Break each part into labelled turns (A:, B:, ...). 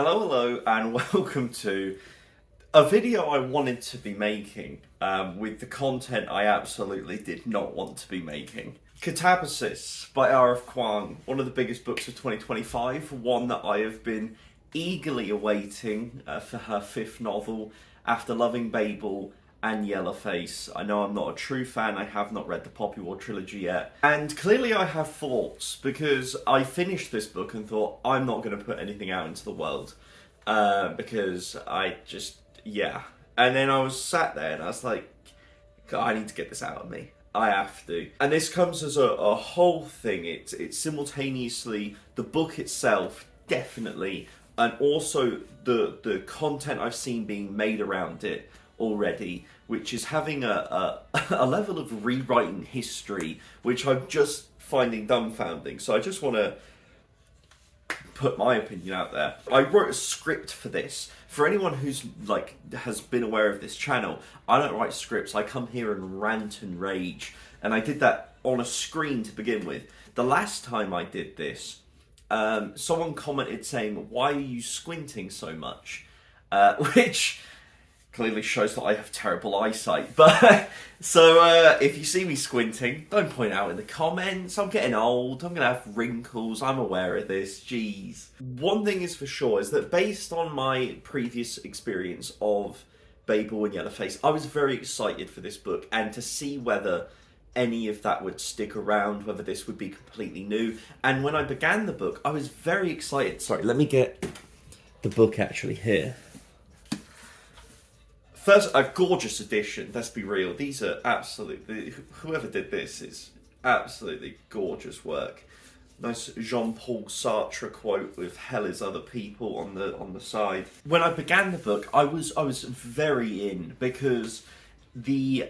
A: Hello, and welcome to a video I wanted to be making with the content I absolutely did not want to be making. Katabasis by R.F. Kuang, one of the biggest books of 2025, one that I have been eagerly awaiting for her fifth novel after loving Babel and Yellowface. I know I'm not a true fan, I have not read the Poppy War trilogy yet. And clearly I have thoughts, because I finished this book and thought, I'm not going to put anything out into the world. Because yeah. And then I was sat there and I was like, God, I need to get this out of me. I have to. And this comes as a whole thing. It's simultaneously the book itself, definitely, and also the content I've seen being made around it already, which is having a level of rewriting history, which I'm just finding dumbfounding. So I just want to put my opinion out there. I wrote a script for this. For anyone who's has been aware of this channel, I don't write scripts. I come here and rant and rage, and I did that on a screen to begin with. The last time I did this, someone commented saying, "Why are you squinting so much?" Which clearly shows that I have terrible eyesight. But so if you see me squinting, don't point out in the comments. I'm getting old. I'm gonna have wrinkles. I'm aware of this. Jeez. One thing is for sure is that based on my previous experience of Babel and Yellowface, I was very excited for this book and to see whether any of that would stick around, whether this would be completely new. And when I began the book, I was very excited. Sorry, let me get the book actually here. First, a gorgeous edition, let's be real. These are absolutely, whoever did this is absolutely gorgeous work. Nice Jean-Paul Sartre quote with "Hell is other people" on the side. When I began the book, I was very in, because the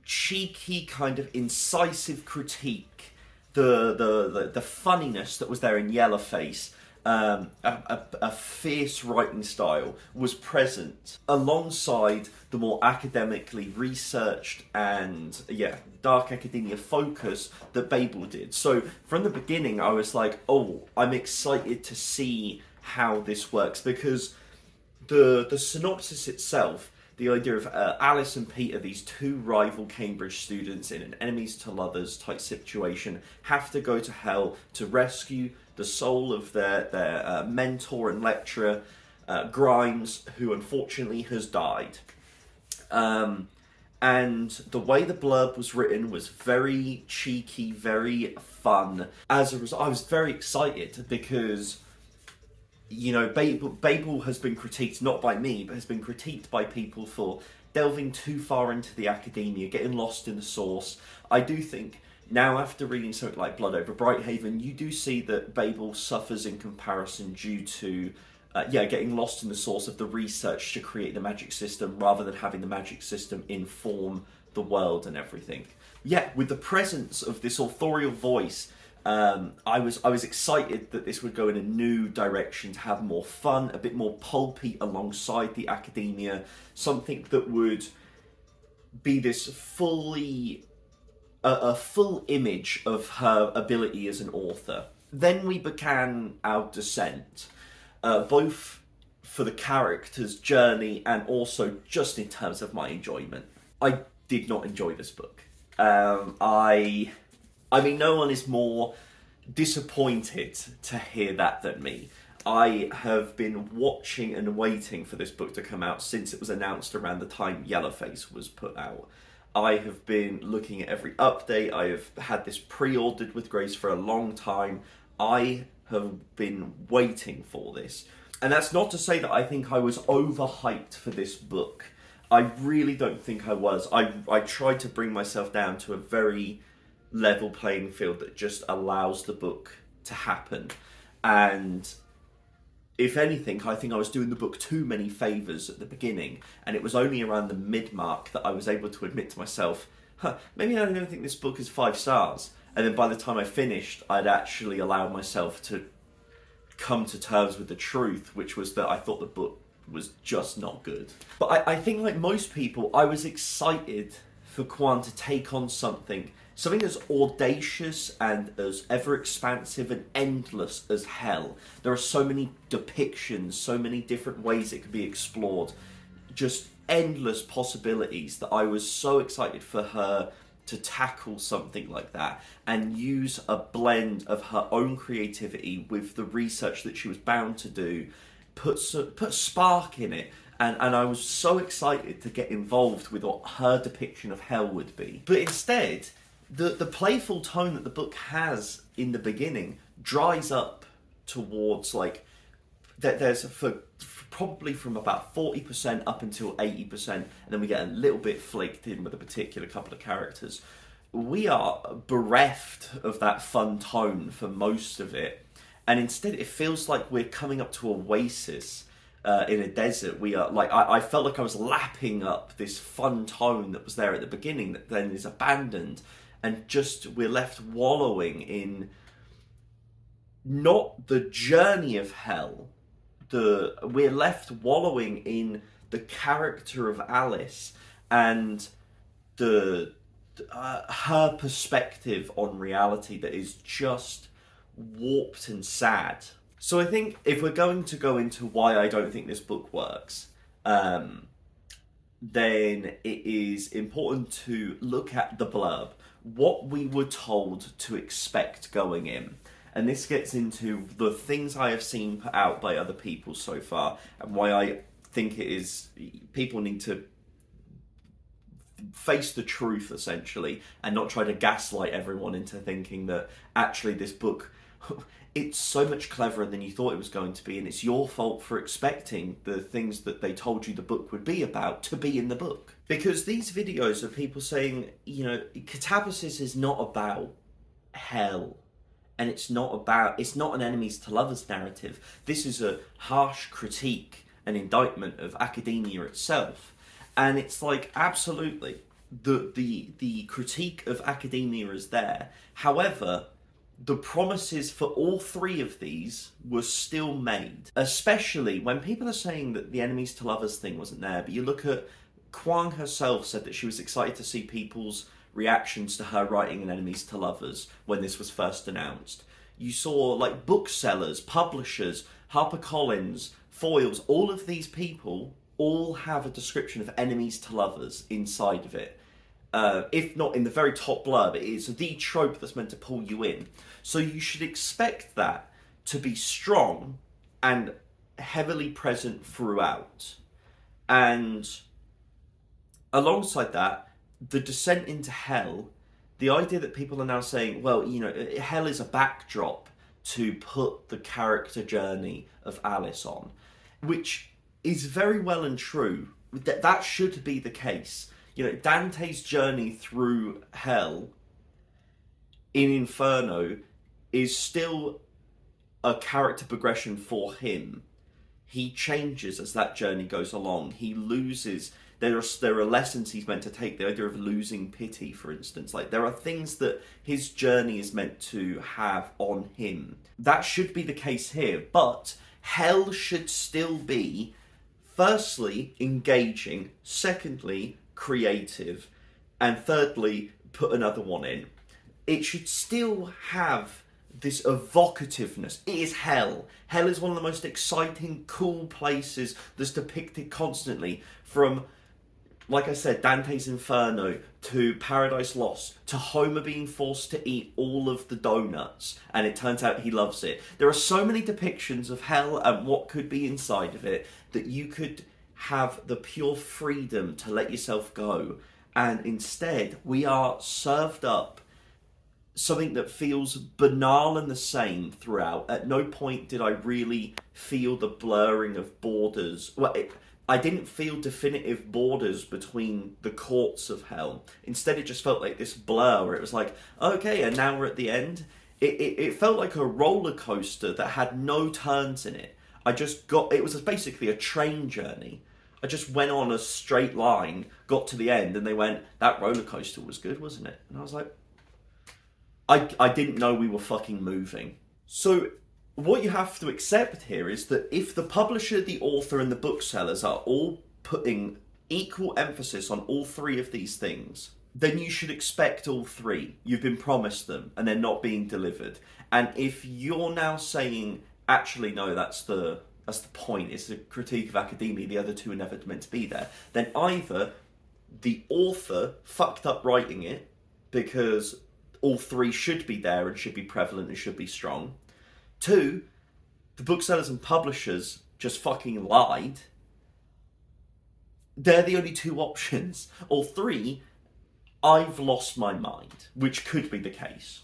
A: cheeky kind of incisive critique, the funniness that was there in Yellowface, a fierce writing style was present alongside the more academically researched and dark academia focus that Babel did. So from the beginning I was like, oh, I'm excited to see how this works, because the synopsis itself, the idea of Alice and Peter, these two rival Cambridge students in an enemies to lovers type situation, have to go to hell to rescue the soul of their mentor and lecturer, Grimes, who unfortunately has died. And the way the blurb was written was very cheeky, very fun. As a result, I was very excited because, you know, Babel has been critiqued, not by me, but has been critiqued by people for delving too far into the academia, getting lost in the source. I do think, now after reading something like Blood Over Brighthaven, you do see that Babel suffers in comparison due to, getting lost in the source of the research to create the magic system, rather than having the magic system inform the world and everything. Yet, with the presence of this authorial voice, I was excited that this would go in a new direction, to have more fun, a bit more pulpy alongside the academia, something that would be this a full image of her ability as an author. Then we began our descent, both for the character's journey and also just in terms of my enjoyment. I did not enjoy this book. I mean, no one is more disappointed to hear that than me. I have been watching and waiting for this book to come out since it was announced around the time Yellowface was put out. I have been looking at every update. I have had this pre-ordered with Grace for a long time. I have been waiting for this. And that's not to say that I think I was overhyped for this book. I really don't think I was. I tried to bring myself down to a very level playing field that just allows the book to happen. And if anything, I think I was doing the book too many favours at the beginning, and it was only around the mid-mark that I was able to admit to myself, maybe I don't think this book is 5 stars. And then by the time I finished, I'd actually allowed myself to come to terms with the truth, which was that I thought the book was just not good. But I think, like most people, I was excited for Kwan to take on something as audacious and as ever expansive and endless as hell. There are so many depictions, so many different ways it could be explored, just endless possibilities, that I was so excited for her to tackle something like that and use a blend of her own creativity with the research that she was bound to do, put spark in it. And I was so excited to get involved with what her depiction of hell would be. But instead, the playful tone that the book has in the beginning dries up towards, like, there's probably from about 40% up until 80%, and then we get a little bit flaked in with a particular couple of characters. We are bereft of that fun tone for most of it, and instead it feels like we're coming up to Oasis in a desert. We are like, I felt like I was lapping up this fun tone that was there at the beginning that then is abandoned, and just we're left wallowing in not the journey of hell. We're left wallowing in the character of Alice and her perspective on reality that is just warped and sad. So I think if we're going to go into why I don't think this book works, then it is important to look at the blurb, what we were told to expect going in. And this gets into the things I have seen put out by other people so far, and why I think it is people need to face the truth, essentially, and not try to gaslight everyone into thinking that actually this book, it's so much cleverer than you thought it was going to be, and it's your fault for expecting the things that they told you the book would be about to be in the book. Because these videos of people saying, you know, Katabasis is not about hell. And it's not an enemies to lovers narrative. This is a harsh critique and indictment of academia itself. And it's like, absolutely, the critique of academia is there. However, the promises for all three of these were still made. Especially when people are saying that the enemies to lovers thing wasn't there, but you look at Kwang herself said that she was excited to see people's reactions to her writing in Enemies to Lovers when this was first announced. You saw like booksellers, publishers, HarperCollins, Foyles, all of these people all have a description of enemies to lovers inside of it. If not in the very top blurb, it is the trope that's meant to pull you in. So you should expect that to be strong and heavily present throughout. And alongside that, the descent into hell, the idea that people are now saying, well, you know, hell is a backdrop to put the character journey of Alice on, which is very well and true. That should be the case. You know, Dante's journey through hell in Inferno is still a character progression for him. He changes as that journey goes along. He loses. There are lessons he's meant to take. The idea of losing pity, for instance. Like, there are things that his journey is meant to have on him. That should be the case here. But hell should still be, firstly, engaging. Secondly, creative. And thirdly, put another one in. It should still have this evocativeness. It is hell. Hell is one of the most exciting, cool places that's depicted constantly. From, like I said, Dante's Inferno to Paradise Lost to Homer being forced to eat all of the donuts and it turns out he loves it. There are so many depictions of hell and what could be inside of it that you could have the pure freedom to let yourself go. And instead, we are served up something that feels banal and the same throughout. At no point did I really feel the blurring of borders. Well, I didn't feel definitive borders between the courts of hell. Instead, it just felt like this blur where it was like, okay, and now we're at the end. It felt like a roller coaster that had no turns in it. It was basically a train journey. I just went on a straight line, got to the end, and they went, that roller coaster was good, wasn't it? And I was like, I didn't know we were fucking moving. So what you have to accept here is that if the publisher, the author, and the booksellers are all putting equal emphasis on all three of these things, then you should expect all three. You've been promised them and they're not being delivered. And if you're now saying, actually, no, that's the point, it's a critique of academia, the other two are never meant to be there, then either the author fucked up writing it because all three should be there and should be prevalent and should be strong. Two, the booksellers and publishers just fucking lied. They're the only two options. Or three, I've lost my mind, which could be the case.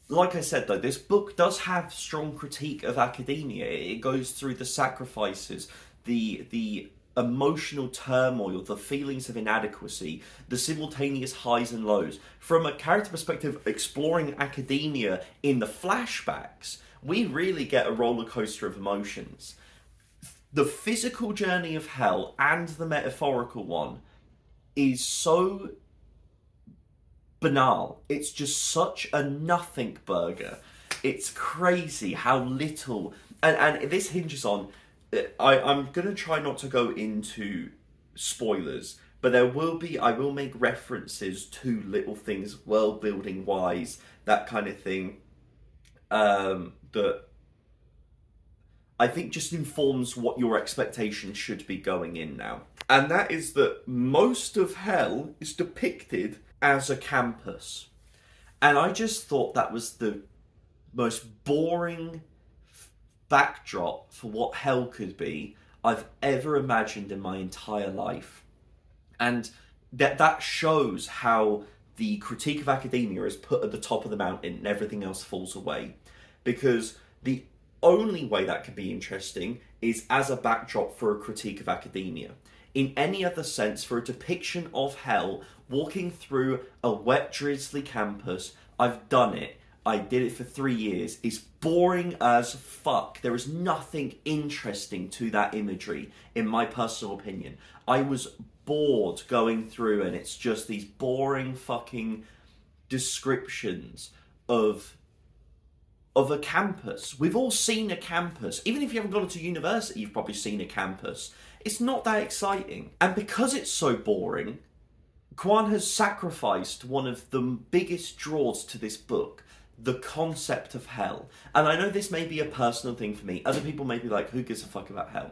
A: Like I said though, this book does have strong critique of academia. It goes through the sacrifices, the emotional turmoil, the feelings of inadequacy, the simultaneous highs and lows. From a character perspective, exploring academia in the flashbacks, we really get a roller coaster of emotions. The physical journey of hell and the metaphorical one is so banal. It's just such a nothing burger. It's crazy how little, and this hinges on, I'm going to try not to go into spoilers, but I will make references to little things, world building wise, that kind of thing, that I think just informs what your expectations should be going in now. And that is that most of hell is depicted as a campus. And I just thought that was the most boring backdrop for what hell could be I've ever imagined in my entire life. And that shows how the critique of academia is put at the top of the mountain and everything else falls away. Because the only way that could be interesting is as a backdrop for a critique of academia. In any other sense, for a depiction of hell, walking through a wet, drizzly campus, I've done it. I did it for 3 years. It's boring as fuck. There is nothing interesting to that imagery, in my personal opinion. I was bored going through, and it's just these boring fucking descriptions of a campus. We've all seen a campus. Even if you haven't gone to university, you've probably seen a campus. It's not that exciting. And because it's so boring, Kwan has sacrificed one of the biggest draws to this book, the concept of hell. And I know this may be a personal thing for me. Other people may be like, who gives a fuck about hell?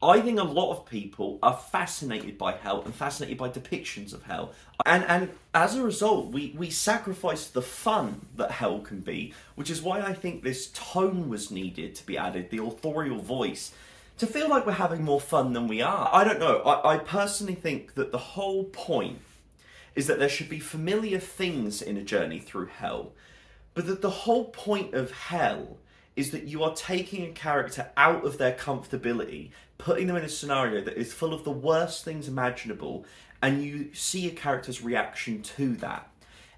A: I think a lot of people are fascinated by hell and fascinated by depictions of hell. And as a result, we sacrifice the fun that hell can be, which is why I think this tone was needed to be added, the authorial voice, to feel like we're having more fun than we are. I don't know. I personally think that the whole point is that there should be familiar things in a journey through hell, but that the whole point of hell is that you are taking a character out of their comfortability, putting them in a scenario that is full of the worst things imaginable, and you see a character's reaction to that.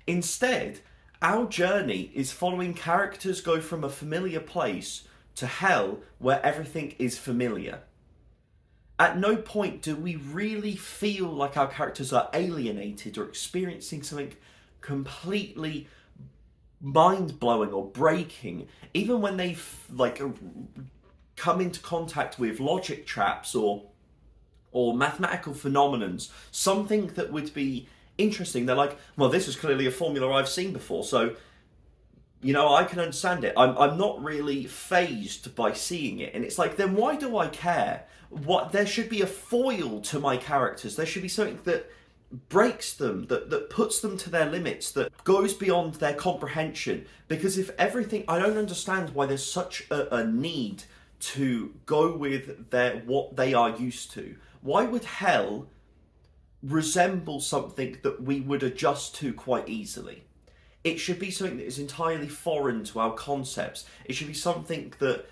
A: Instead, our journey is following characters go from a familiar place to hell where everything is familiar. At no point do we really feel like our characters are alienated or experiencing something completely mind-blowing or breaking, even when they come into contact with logic traps or mathematical phenomenons, something that would be interesting. They're like, well, this is clearly a formula I've seen before, so I can understand it. I'm not really fazed by seeing it. And it's like, then why do I care? There should be a foil to my characters. There should be something that breaks them, that puts them to their limits, that goes beyond their comprehension. Because if everything, I don't understand why there's such a need to go with what they are used to. Why would hell resemble something that we would adjust to quite easily? It should be something that is entirely foreign to our concepts. It should be something that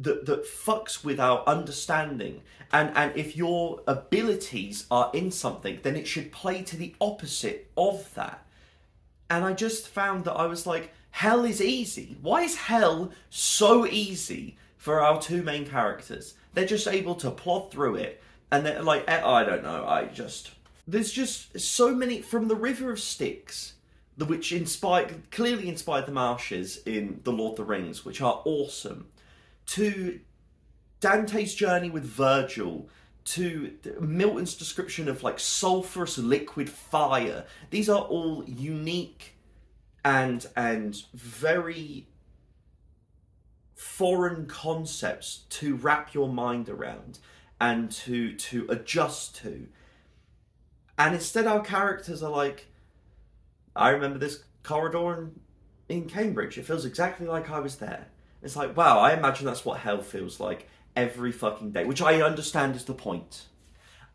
A: fucks with our understanding. And if your abilities are in something, then it should play to the opposite of that. And I just found that I was like, hell is easy. Why is hell so easy for our two main characters? They're just able to plod through it. And they're like, I don't know, there's just so many, from the River of Styx, which clearly inspired the marshes in The Lord of the Rings, which are awesome, to Dante's journey with Virgil, to Milton's description of like sulphurous liquid fire. These are all unique and very foreign concepts to wrap your mind around and to adjust to. And instead our characters are like, I remember this corridor in Cambridge. It feels exactly like I was there. It's like, wow, I imagine that's what hell feels like every fucking day, which I understand is the point.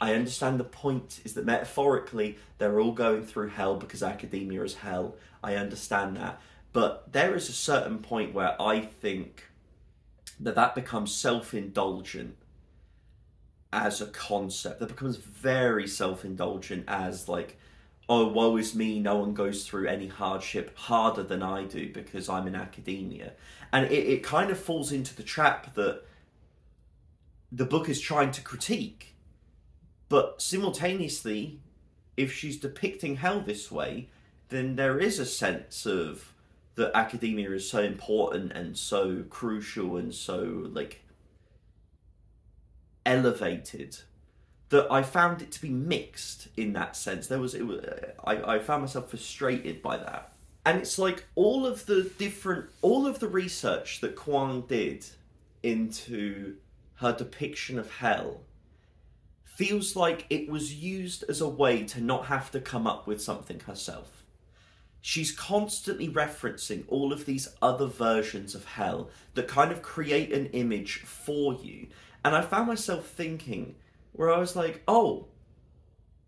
A: I understand the point is that metaphorically they're all going through hell because academia is hell. I understand that. But there is a certain point where I think that becomes self-indulgent as a concept. That becomes very self-indulgent as like, oh, woe is me, no one goes through any hardship harder than I do because I'm in academia. And it kind of falls into the trap that the book is trying to critique. But simultaneously, if she's depicting hell this way, then there is a sense of that academia is so important and so crucial and so, like, elevated, that I found it to be mixed in that sense. I found myself frustrated by that. And it's like all of the research that Kwang did into her depiction of hell feels like it was used as a way to not have to come up with something herself. She's constantly referencing all of these other versions of hell that kind of create an image for you. And I found myself thinking, where I was like, oh,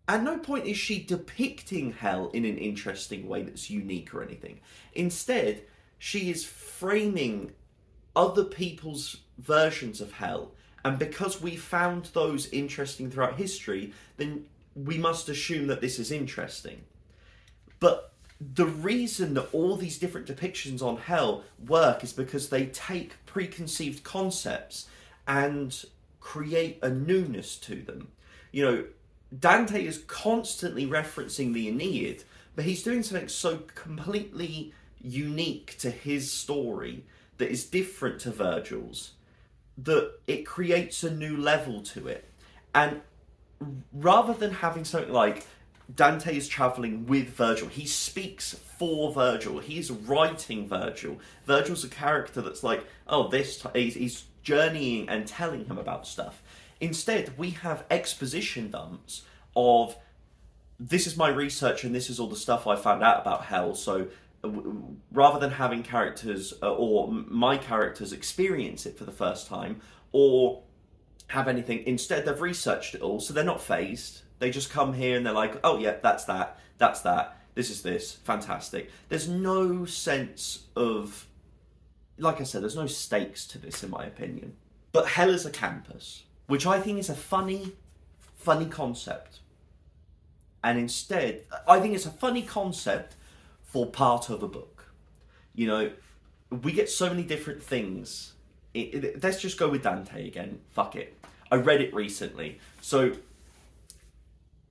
A: at no point is she depicting hell in an interesting way that's unique or anything. Instead, she is framing other people's versions of hell. And because we found those interesting throughout history, then we must assume that this is interesting. But the reason that all these different depictions on hell work is because they take preconceived concepts and create a newness to them. You know, Dante is constantly referencing the Aeneid, but he's doing something so completely unique to his story that is different to Virgil's, that it creates a new level to it. And rather than having something like Dante is travelling with Virgil, he speaks for Virgil, he's writing Virgil. Virgil's a character that's like, oh, he's journeying and telling him about stuff. Instead, we have exposition dumps of, this is my research and this is all the stuff I found out about hell. So rather than having characters or my characters experience it for the first time or have anything, instead they've researched it all, so they're not phased. They just come here and they're like, oh yeah, that's that, this is this, fantastic. There's no sense of, like I said, there's no stakes to this in my opinion. But hell is a campus, which I think is a funny concept. And instead, I think it's a funny concept for part of a book. You know, we get so many different things. Let's just go with Dante again. Fuck it. I read it recently. So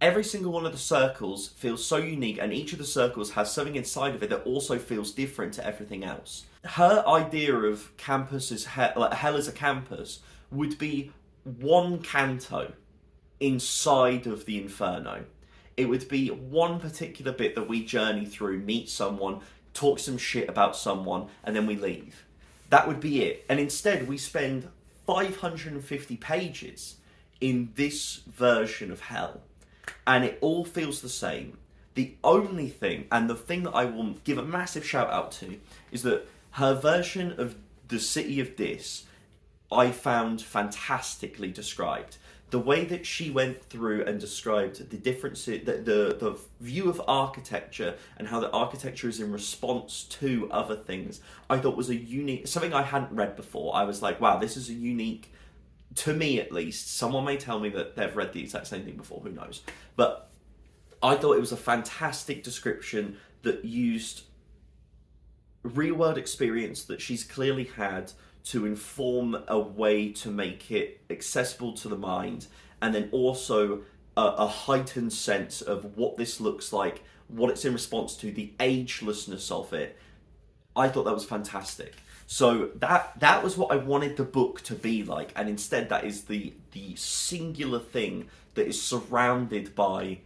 A: every single one of the circles feels so unique, and each of the circles has something inside of it that also feels different to everything else. Her idea of campus as hell, like hell as a campus, would be one canto inside of the Inferno. It would be one particular bit that we journey through, meet someone, talk some shit about someone, and then we leave. That would be it. And instead, we spend 550 pages in this version of hell. And it all feels the same. The only thing, and the thing that I will give a massive shout out to, is that her version of the City of Dis, I found fantastically described. The way that she went through and described the differences, the view of architecture and how the architecture is in response to other things, I thought was a unique, something I hadn't read before. I was like, wow, this is a unique, to me at least. Someone may tell me that they've read the exact same thing before, who knows. But I thought it was a fantastic description that used real world experience that she's clearly had to inform a way to make it accessible to the mind, and then also a heightened sense of what this looks like, what it's in response to, the agelessness of it. I thought that was fantastic. So that was what I wanted the book to be like, and instead that is the singular thing that is surrounded by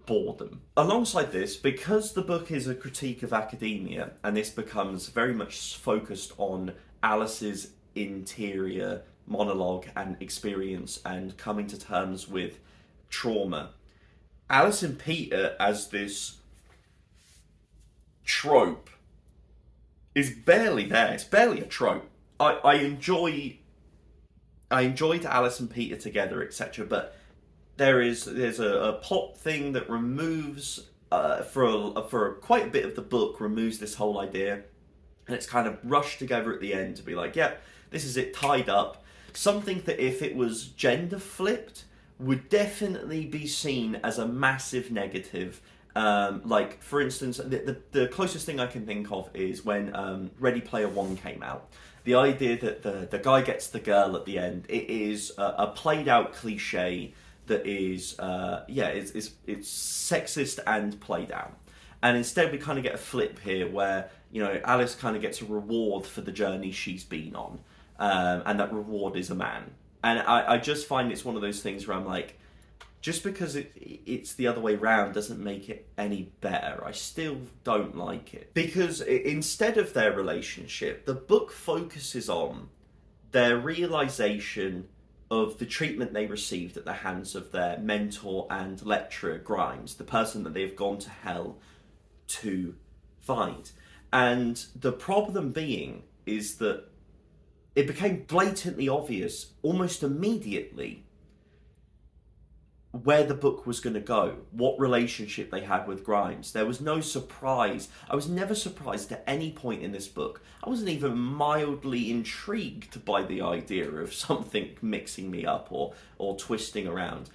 A: boredom. Alongside this, because the book is a critique of academia, and this becomes very much focused on Alice's interior monologue and experience and coming to terms with trauma, Alice and Peter as this trope is barely there. It's barely a trope. I enjoyed Alice and Peter together, etc. But there's a plot thing that removes for quite a bit of the book, removes this whole idea, and it's kind of rushed together at the end to be like, yeah, this is it, tied up. Something that if it was gender flipped would definitely be seen as a massive negative. Like, for instance, the closest thing I can think of is when Ready Player One came out. The idea that the guy gets the girl at the end, it is a played out cliche that is, it's sexist and played out. And instead we kind of get a flip here where, you know, Alice kind of gets a reward for the journey she's been on. And that reward is a man. And I just find it's one of those things where I'm like, just because it's the other way round doesn't make it any better. I still don't like it. Because instead of their relationship, the book focuses on their realization of the treatment they received at the hands of their mentor and lecturer, Grimes, the person that they've gone to hell to find. And the problem being is that it became blatantly obvious almost immediately where the book was going to go, what relationship they had with Grimes. There was no surprise. I was never surprised at any point in this book. I wasn't even mildly intrigued by the idea of something mixing me up or twisting around.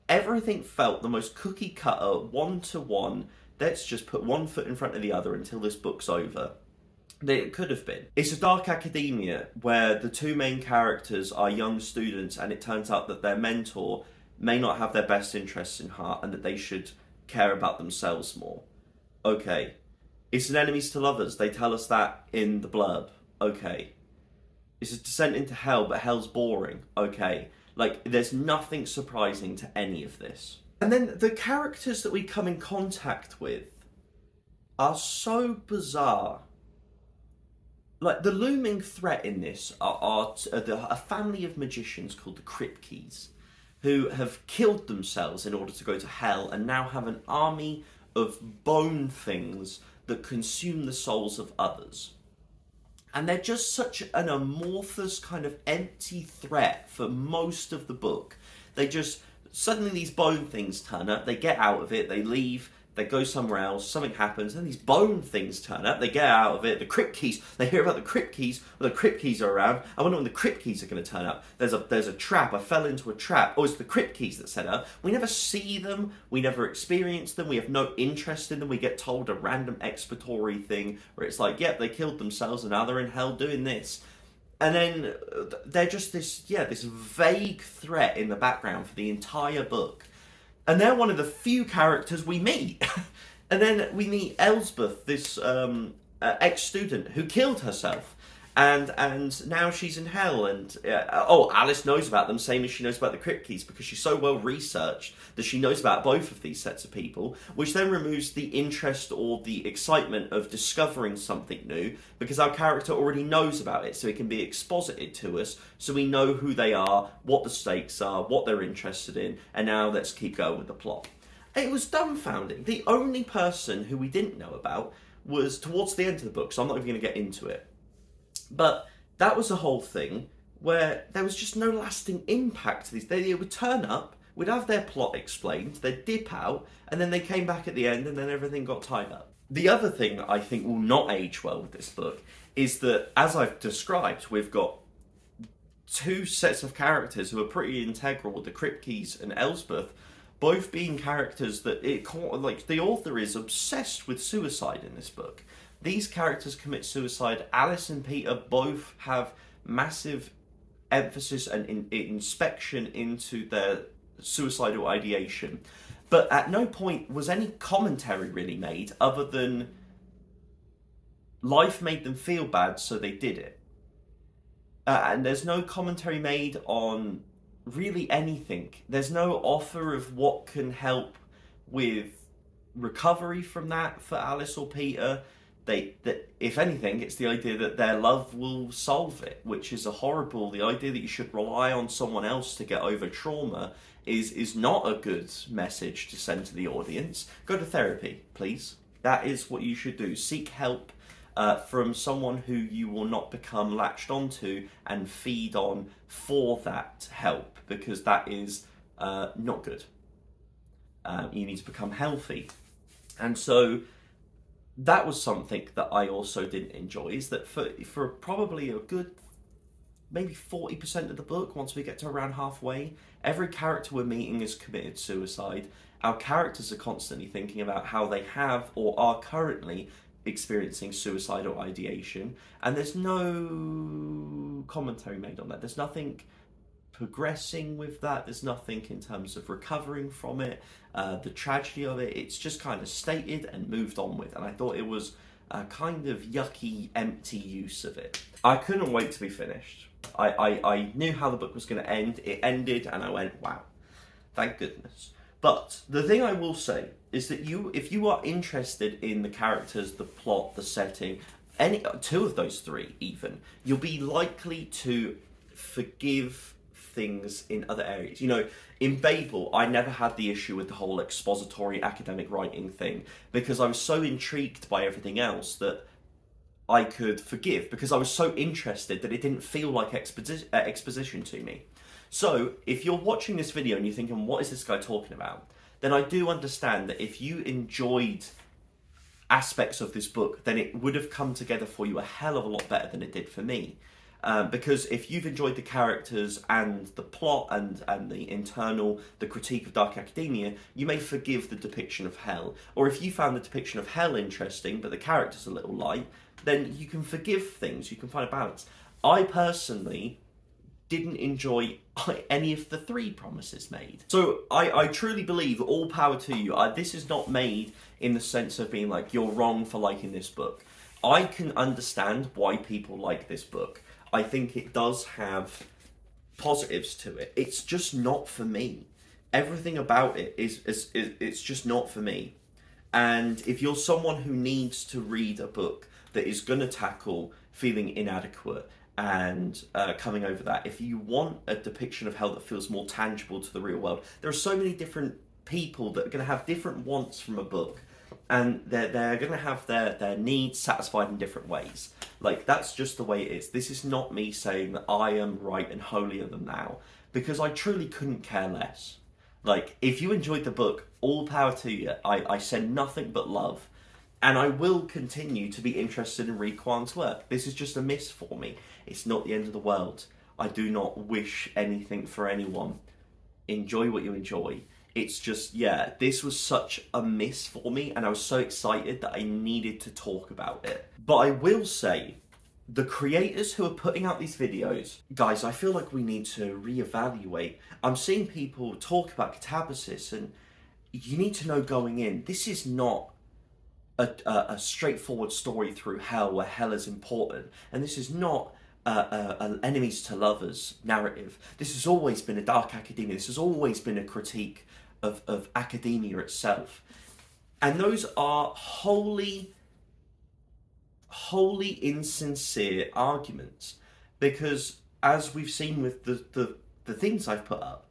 A: Everything felt the most cookie cutter, one-to-one. Let's just put one foot in front of the other until this book's over. It could have been. It's a dark academia where the two main characters are young students, and it turns out that their mentor may not have their best interests in heart and that they should care about themselves more. Okay. It's an enemies to lovers. They tell us that in the blurb. Okay. It's a descent into hell, but hell's boring. Okay. Like, there's nothing surprising to any of this. And then the characters that we come in contact with are so bizarre. Like, the looming threat in this are a family of magicians called the Kripkes, who have killed themselves in order to go to hell and now have an army of bone things that consume the souls of others. And they're just such an amorphous kind of empty threat for most of the book. They just, suddenly these bone things turn up, they get out of it, they leave, they go somewhere else, something happens, and these bone things turn up, they get out of it, the Kripkes, they hear about the Kripkes, well, the Kripkes are around, I wonder when the Kripkes are going to turn up. There's a trap, I fell into a trap, oh, it's the Kripkes that set up. We never see them, we never experience them, we have no interest in them, we get told a random exploratory thing, where it's like, yep, they killed themselves and now they're in hell doing this. And then they're just this vague threat in the background for the entire book. And they're one of the few characters we meet. And then we meet Elsbeth, this ex-student who killed herself. And now she's in hell. And Alice knows about them, same as she knows about the Kripkes, because she's so well researched that she knows about both of these sets of people, which then removes the interest or the excitement of discovering something new, because our character already knows about it, so it can be exposited to us, so we know who they are, what the stakes are, what they're interested in, and now let's keep going with the plot. It was dumbfounding. The only person who we didn't know about was towards the end of the book, so I'm not even going to get into it. But that was the whole thing where there was just no lasting impact to these. They would turn up, would have their plot explained, they'd dip out, and then they came back at the end and then everything got tied up. The other thing that I think will not age well with this book is that, as I've described, we've got two sets of characters who are pretty integral, the Kripkes and Elsbeth, both being characters that the author is obsessed with suicide in this book. These characters commit suicide. Alice and Peter both have massive emphasis and inspection into their suicidal ideation. But at no point was any commentary really made other than life made them feel bad, so they did it. and there's no commentary made on really anything. There's no offer of what can help with recovery from that for Alice or Peter. That if anything, it's the idea that their love will solve it, which is the idea that you should rely on someone else to get over trauma is not a good message to send to the audience. Go to therapy, please. That is what you should do. Seek help from someone who you will not become latched onto and feed on for that help, because that is not good. You need to become healthy. And so that was something that I also didn't enjoy, is that for probably a good maybe 40% of the book, once we get to around halfway, every character we're meeting has committed suicide. Our characters are constantly thinking about how they have or are currently experiencing suicidal ideation, and there's no commentary made on that. There's nothing progressing with that. There's nothing in terms of recovering from it, the tragedy of it. It's just kind of stated and moved on with, and I thought it was a kind of yucky, empty use of it. I couldn't wait to be finished. I knew how the book was going to end. It ended, and I went, wow, thank goodness. But the thing I will say is that if you are interested in the characters, the plot, the setting, any two of those three even, you'll be likely to forgive things in other areas. You know, in Babel, I never had the issue with the whole expository academic writing thing, because I was so intrigued by everything else that I could forgive, because I was so interested that it didn't feel like exposition to me. So if you're watching this video and you're thinking, what is this guy talking about? Then I do understand that if you enjoyed aspects of this book, then it would have come together for you a hell of a lot better than it did for me. Because if you've enjoyed the characters and the plot and the critique of dark academia, you may forgive the depiction of hell. Or if you found the depiction of hell interesting, but the characters a little light, then you can forgive things, you can find a balance. I personally didn't enjoy any of the three promises made. So I truly believe, all power to you. This is not made in the sense of being like, you're wrong for liking this book. I can understand why people like this book. I think it does have positives to it. It's just not for me. Everything about it is it's just not for me. And if you're someone who needs to read a book that is going to tackle feeling inadequate and coming over that, if you want a depiction of hell that feels more tangible to the real world, there are so many different people that are going to have different wants from a book, and they're going to have their needs satisfied in different ways. Like, that's just the way it is. This is not me saying that I am right and holier than thou, because I truly couldn't care less. Like, if you enjoyed the book, all power to you. I send nothing but love. And I will continue to be interested in Reed Kwan's work. This is just a miss for me. It's not the end of the world. I do not wish anything for anyone. Enjoy what you enjoy. It's just, yeah, this was such a miss for me, and I was so excited that I needed to talk about it. But I will say, the creators who are putting out these videos, guys, I feel like we need to reevaluate. I'm seeing people talk about Katabasis, and you need to know going in, this is not a straightforward story through hell where hell is important, and this is not an enemies to lovers narrative. This has always been a dark academia. This has always been a critique of academia itself, and those are wholly insincere arguments, because as we've seen with the things I've put up,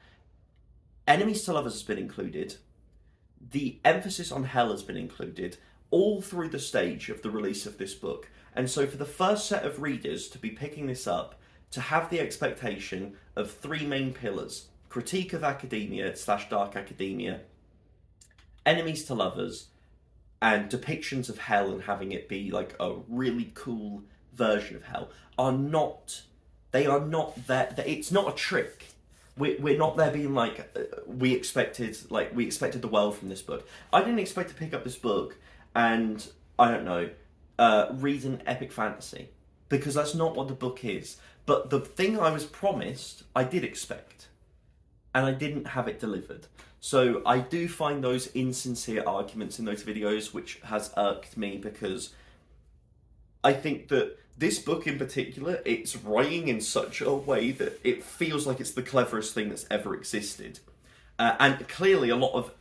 A: enemies to lovers has been included, the emphasis on hell has been included, all through the stage of the release of this book. And so for the first set of readers to be picking this up, to have the expectation of three main pillars: critique of academia / dark academia, enemies to lovers, and depictions of hell, and having it be like a really cool version of hell, they are not there. It's not a trick. We're not there being like, we expected the world from this book. I didn't expect to pick up this book and, I don't know, read an epic fantasy, because that's not what the book is. But the thing I was promised, I did expect, and I didn't have it delivered. So I do find those insincere arguments in those videos, which has irked me, because I think that This book in particular, it's writing in such a way that it feels like it's the cleverest thing that's ever existed. And clearly, a lot of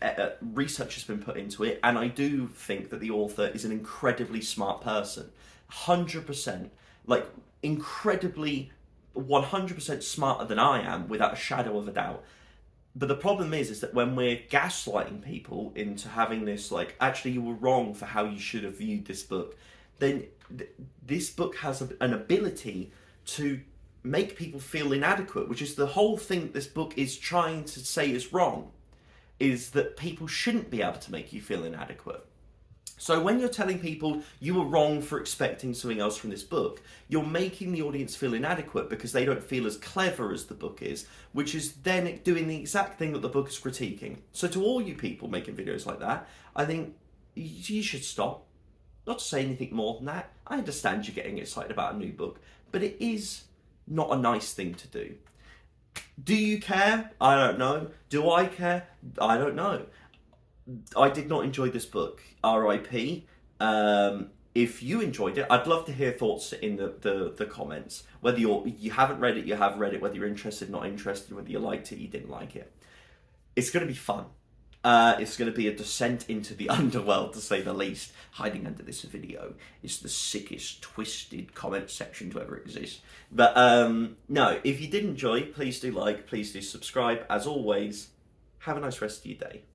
A: research has been put into it, and I do think that the author is an incredibly smart person. 100%, like, incredibly, 100% smarter than I am, without a shadow of a doubt. But the problem is that when we're gaslighting people into having this, like, actually, you were wrong for how you should have viewed this book, then this book has an ability to make people feel inadequate, which is the whole thing this book is trying to say is wrong, is that people shouldn't be able to make you feel inadequate. So when you're telling people you were wrong for expecting something else from this book, you're making the audience feel inadequate because they don't feel as clever as the book is, which is then doing the exact thing that the book is critiquing. So to all you people making videos like that, I think you should stop. Not to say anything more than that. I understand you're getting excited about a new book, but it is not a nice thing to do. Do you care? I don't know. Do I care? I don't know. I did not enjoy this book. R.I.P. If you enjoyed it, I'd love to hear thoughts in the comments. Whether you haven't read it, you have read it, whether you're interested, not interested, whether you liked it, you didn't like it. It's going to be fun. It's going to be a descent into the underworld, to say the least. Hiding under this video is the sickest, twisted comment section to ever exist. But no, if you did enjoy, please do like, please do subscribe. As always, have a nice rest of your day.